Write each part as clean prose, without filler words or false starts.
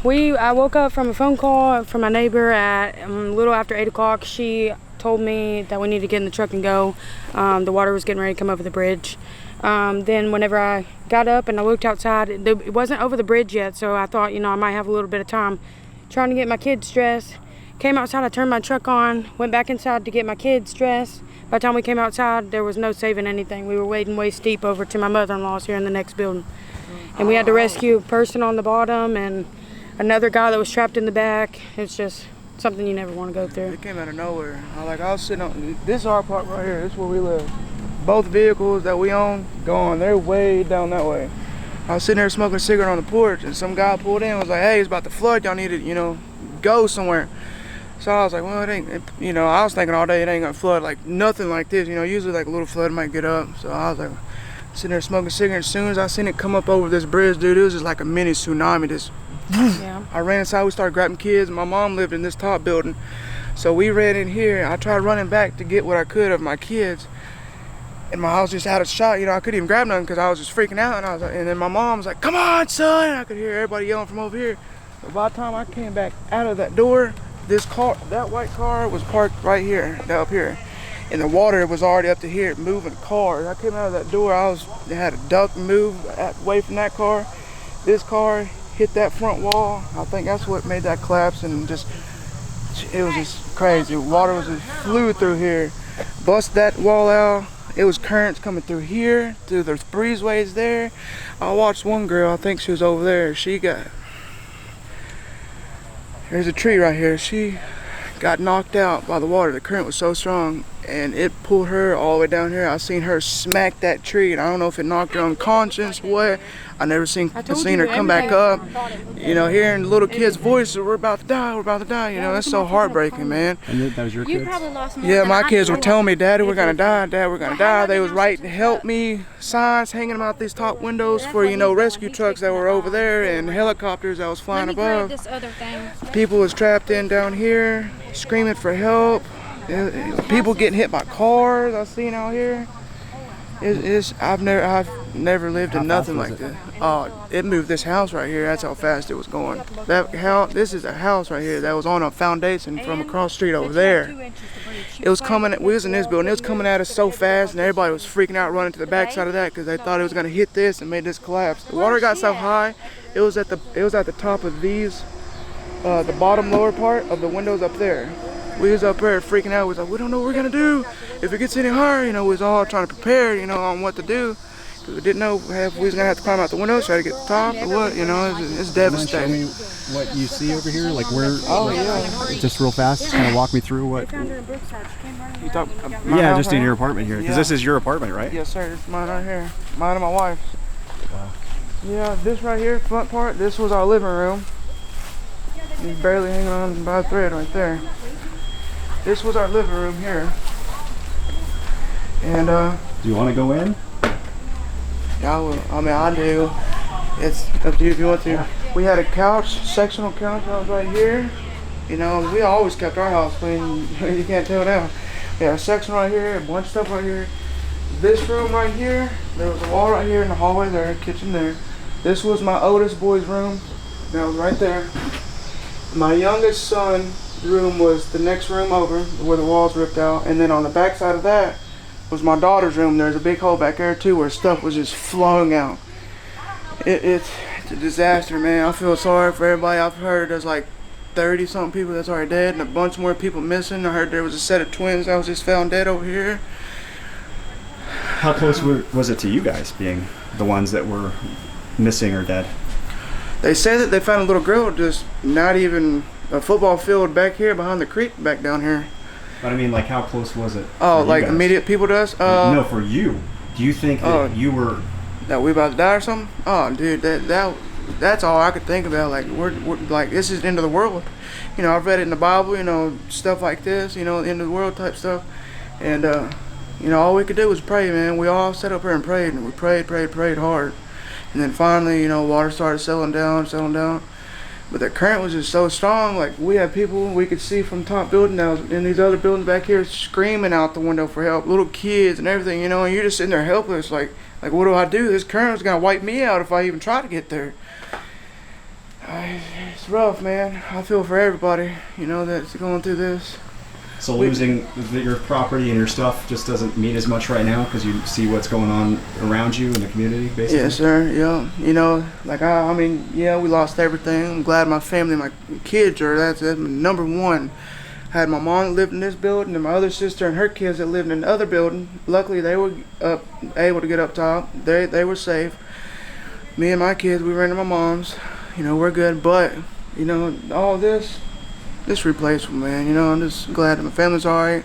I woke up from a phone call from my neighbor at a little after 8 o'clock. She told me that we needed to get in the truck and go. The water was getting ready to come over the bridge. Then whenever I got up and I looked outside, it wasn't over the bridge yet, so I thought, I might have a little bit of time trying to get my kids dressed. Came outside, I turned my truck on, went back inside to get my kids dressed. By the time we came outside, there was no saving anything. We were wading waist deep over to my mother-in-law's here in the next building. And we had to rescue a person on the bottom and another guy that was trapped in the back. It's just something you never want to go through. It came out of nowhere. I was sitting on, this is our park right here. This is where we live. Both vehicles that we own, gone. They're way down that way. I was sitting there smoking a cigarette on the porch, and some guy pulled in and was like, hey, it's about to flood. Y'all need to, go somewhere. So I was like, well, it ain't, I was thinking all day it ain't gonna flood, like nothing like this. Usually like a little flood might get up. So I was like, sitting there smoking a cigarette. As soon as I seen it come up over this bridge, dude, it was just like a mini tsunami. Just, yeah. I ran inside, we started grabbing kids. My mom lived in this top building. So we ran in here. I tried running back to get what I could of my kids. And my house just had a shot, I couldn't even grab nothing because I was just freaking out. And then my mom was like, come on, son. I could hear everybody yelling from over here. But by the time I came back out of that door, this car, that white car was parked right here, up here. And the water was already up to here, moving cars. I came out of that door, I had a duck move away from that car. This car hit that front wall. I think that's what made that collapse, and it was just crazy. Water was just flew through here, bust that wall out. It was currents coming through here, through the breezeways there. I watched one girl, I think she was over there. There's a tree right here. She got knocked out by the water. The current was so strong, and it pulled her all the way down here. I seen her smack that tree, and I don't know if it knocked her unconscious or what. I never seen her come back up. Hearing little kids' voices, we're about to die, it's so heartbreaking, man. And that was your kids? You probably lost more. Yeah, my kids were telling me, Daddy, we're gonna die, Dad, we're gonna die. They was writing help me signs hanging them out these top windows for, rescue trucks that were over there and helicopters that was flying above. This other thing. People was trapped in down here, screaming for help. People getting hit by cars I've seen out here. I've never lived in nothing like this. It moved this house right here. That's how fast it was going. This is a house right here that was on a foundation from across the street over there. It was coming. We was in this building. It was coming at us so fast, and everybody was freaking out, running to the back side of that because they thought it was gonna hit this and made this collapse. The water got so high, it was at the top of these, the bottom lower part of the windows up there. We was up there freaking out. We was like, we don't know what we're gonna do. If it gets any higher, we was all trying to prepare, on what to do. Because we didn't know if we was gonna have to climb out the window, try to get to the top or what, it's devastating. Show me what you see over here, like where, just real fast, just kind of walk me through what. You talk, yeah, just in your apartment here, because this is your apartment, right? Yes, sir, it's mine right here. Mine and my wife's. Wow. Yeah, this right here, front part, this was our living room. He's barely hanging on by a thread right there. This was our living room here. And do you want to go in? Yeah, I do. It's up to you if you want to. We had a couch, sectional couch that was right here. We always kept our house clean. You can't tell now. We had a section right here, a bunch of stuff right here. This room right here, there was a wall right here in the hallway there, kitchen there. This was my oldest boy's room. That was right there. My youngest son's room was the next room over where the walls ripped out, and then on the back side of that was my daughter's room. There's a big hole back there too where stuff was just flowing out. It's a disaster, man. I feel sorry for everybody. I've heard there's like 30 something people that's already dead and a bunch more people missing. I heard there was a set of twins that was just found dead over here. How close was it to you guys being the ones that were missing or dead? They say that they found a little girl just not even a football field back here behind the creek back down here. But I mean, like, how close was it? Oh, like immediate people to us? No, for you. Do you think that you were... That we about to die or something? Oh, dude, that's all I could think about. Like, we're like, this is the end of the world. I've read it in the Bible, stuff like this, the end of the world type stuff. And, all we could do was pray, man. We all sat up here and prayed, and we prayed hard. And then finally, water started settling down. But the current was just so strong. Like, we had people we could see from top building that was in these other buildings back here screaming out the window for help. Little kids and everything, and you're just sitting there helpless. Like what do I do? This current is gonna wipe me out if I even try to get there. It's rough, man. I feel for everybody, you know, that's going through this. So losing your property and your stuff just doesn't mean as much right now because you see what's going on around you in the community, basically? Yes, sir, yeah. You know, like, I mean, yeah, we lost everything. I'm glad my family, my kids are, that's number one. I had my mom that lived in this building and my other sister and her kids that lived in the other building. Luckily, they were able to get up top. They were safe. Me and my kids, we ran to my mom's. You know, we're good, but, you know, all this replaceable, man. You know, I'm just glad that my family's all right.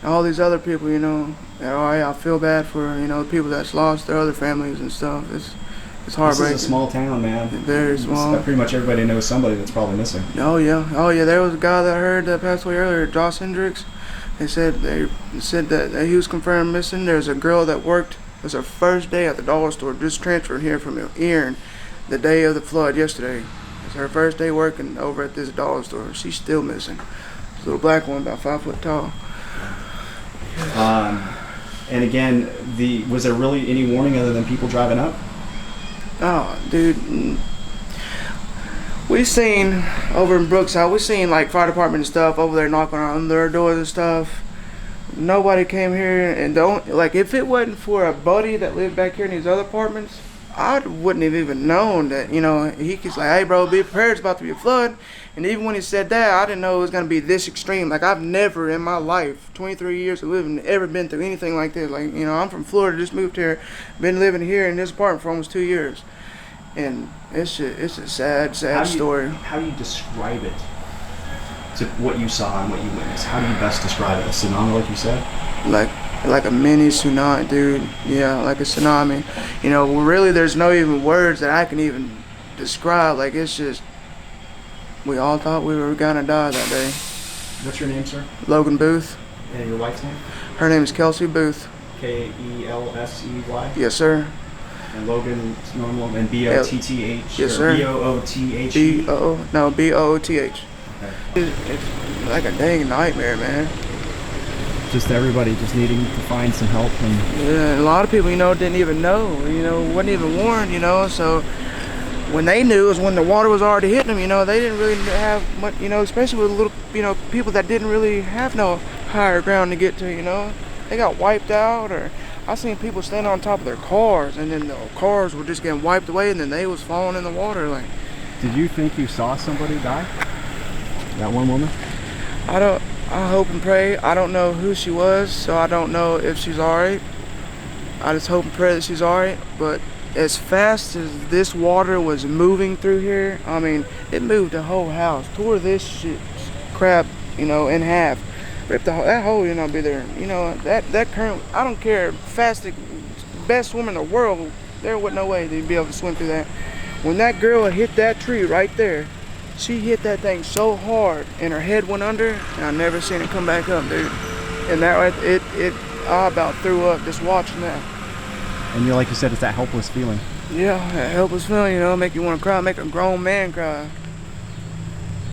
And all these other people, you know, they're all right. I feel bad for, you know, the people that's lost their other families and stuff. It's heartbreaking. This is a small town, man. Very small. Pretty much everybody knows somebody that's probably missing. Oh yeah. There was a guy that I heard that passed away earlier, Josh Hendricks. They said that he was confirmed missing. There's a girl that worked. It was her first day at the dollar store. Just transferred here from Erin, the day of the flood yesterday. It's her first day working over at this dollar store. She's still missing. This little black one, about 5 foot tall. And again, was there really any warning other than people driving up? Oh, dude. We seen over in Brookside, we seen like fire department and stuff over there knocking on their doors and stuff. Nobody came here, and like if it wasn't for a buddy that lived back here in these other apartments, I wouldn't have even known that, you know, he's like, hey bro, be prepared, it's about to be a flood. And even when he said that, I didn't know it was gonna be this extreme. Like I've never in my life, 23 years of living, ever been through anything like this. Like, you know, I'm from Florida, just moved here, been living here in this apartment for almost 2 years. And it's a sad story. How do you describe it to what you saw and what you witnessed? How do you best describe it? A tsunami, like you said? Like a mini tsunami, dude. Yeah, like a tsunami. You know, really there's no even words that I can even describe. Like it's just, we all thought we were gonna die that day. What's your name, sir? Logan Booth. And your wife's name? Her name is Kelsey Booth. K-E-L-S-E-Y? Yes, sir. And Logan's normal, and B-O-T-T-H? Yes, sir. B-O-O-T-H? B-O-O-T-H. Okay. It's like a dang nightmare, man. Just everybody just needing to find some help. And yeah, a lot of people, you know, didn't even know, you know, wasn't even warned, you know, so when they knew was when the water was already hitting them, you know, they didn't really have much, you know, especially with little, you know, people that didn't really have no higher ground to get to, you know. They got wiped out, or I seen people standing on top of their cars, and then the cars were just getting wiped away, and then they was falling in the water. Like, did you think you saw somebody die? That one woman? I hope and pray. I don't know who she was, so I don't know if she's alright. I just hope and pray that she's alright. But as fast as this water was moving through here, I mean, it moved the whole house, tore this shit crap, you know, in half. Ripped that hole, you know, be there. You know, that current, I don't care, fastest, best swimmer in the world, there wasn't no way they'd be able to swim through that. When that girl hit that tree right there, she hit that thing so hard and her head went under, and I never seen it come back up, dude. And that, I about threw up just watching that. And you, like you said, it's that helpless feeling. Yeah, that helpless feeling, you know, make you want to cry, make a grown man cry.